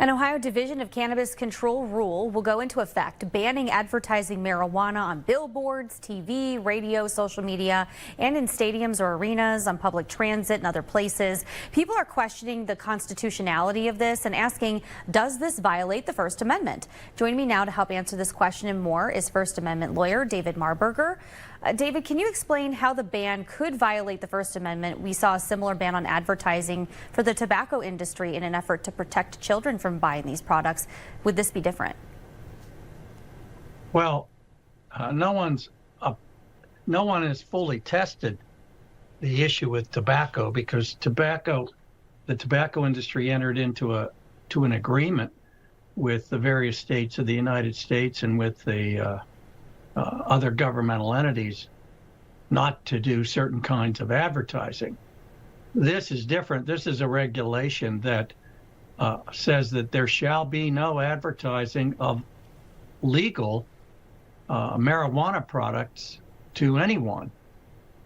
An Ohio Division of Cannabis Control rule will go into effect, banning advertising marijuana on billboards, TV, radio, social media, and in stadiums or arenas, on public transit and other places. People are questioning the constitutionality of this and asking, does this violate the First Amendment? Joining me now to help answer this question and more is First Amendment lawyer David Marburger. David, can you explain how the ban could violate the First Amendment? We saw a similar ban on advertising for the tobacco industry in an effort to protect children from buying these products. Would this be different? Well, no one has fully tested the issue with tobacco because the tobacco industry entered into an agreement with the various states of the United States and with the other governmental entities not to do certain kinds of advertising. This is different. This is a regulation that says that there shall be no advertising of legal marijuana products to anyone.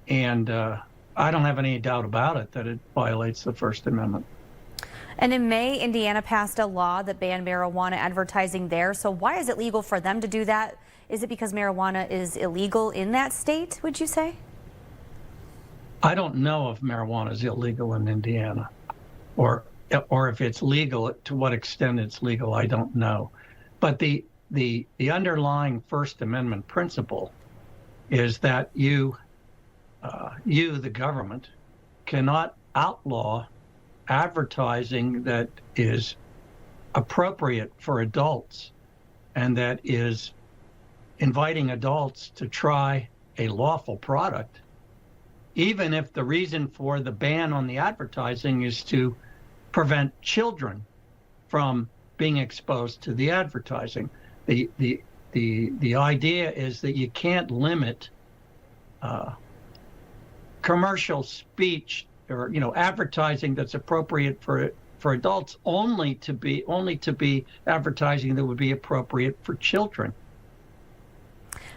And I don't have any doubt about it that it violates the First Amendment. And in May, Indiana passed a law that banned marijuana advertising there. So why is it legal for them to do that? Is it because marijuana is illegal in that state, would you say? I don't know if marijuana is illegal in Indiana, or if it's legal, to what extent it's legal, I don't know. But the underlying First Amendment principle is that you, the government, cannot outlaw advertising that is appropriate for adults and that is inviting adults to try a lawful product, even if the reason for the ban on the advertising is to prevent children from being exposed to the advertising. The idea is that you can't limit commercial speech or advertising that's appropriate for adults only to be advertising that would be appropriate for children.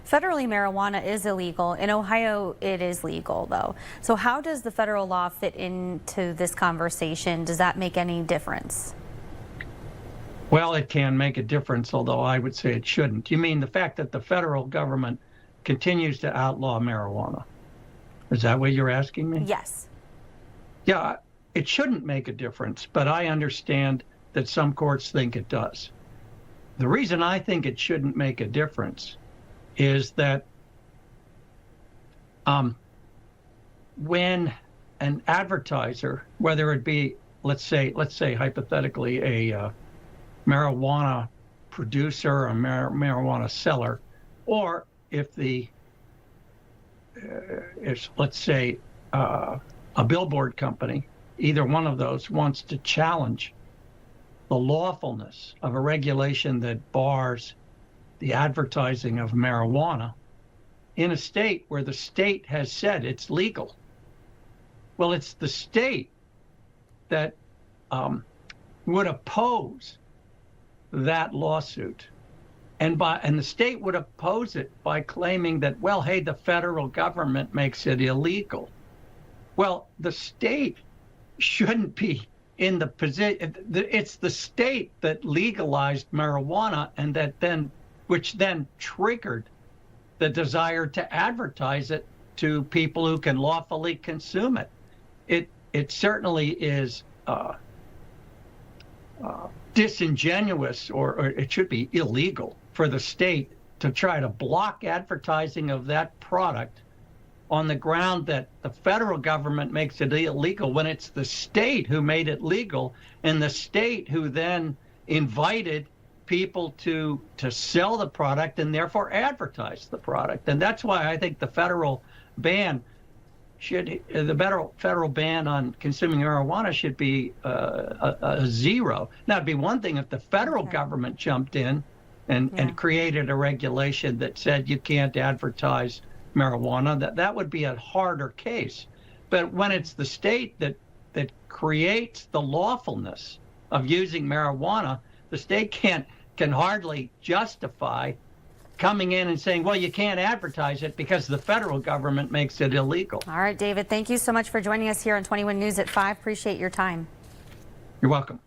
Federally, marijuana is illegal. In Ohio, it is legal, though. So how does the federal law fit into this conversation? Does that make any difference? Well, it can make a difference, although I would say it shouldn't. You mean the fact that the federal government continues to outlaw marijuana? Is that what you're asking me? Yes. Yeah, it shouldn't make a difference, but I understand that some courts think it does. The reason I think it shouldn't make a difference is that when an advertiser, whether it be, let's say hypothetically a marijuana producer or a marijuana seller, or if let's say a billboard company, either one of those wants to challenge the lawfulness of a regulation that bars the advertising of marijuana in a state where the state has said it's legal. Well, it's the state that would oppose that lawsuit. And the state would oppose it by claiming that, well, hey, the federal government makes it illegal. Well, the state shouldn't be in the position. It's the state that legalized marijuana and which then triggered the desire to advertise it to people who can lawfully consume it. It certainly is disingenuous, or it should be illegal for the state to try to block advertising of that product on the ground that the federal government makes it illegal, when it's the state who made it legal and the state who then invited people to sell the product and therefore advertise the product. And that's why I think the federal ban on consuming marijuana should be a zero. Now, it'd be one thing if the federal government jumped in and created a regulation that said you can't advertise marijuana. That would be a harder case. But when it's the state that creates the lawfulness of using marijuana, the state can hardly justify coming in and saying, well, you can't advertise it because the federal government makes it illegal. All right, David, thank you so much for joining us here on 21 News at 5. Appreciate your time. You're welcome.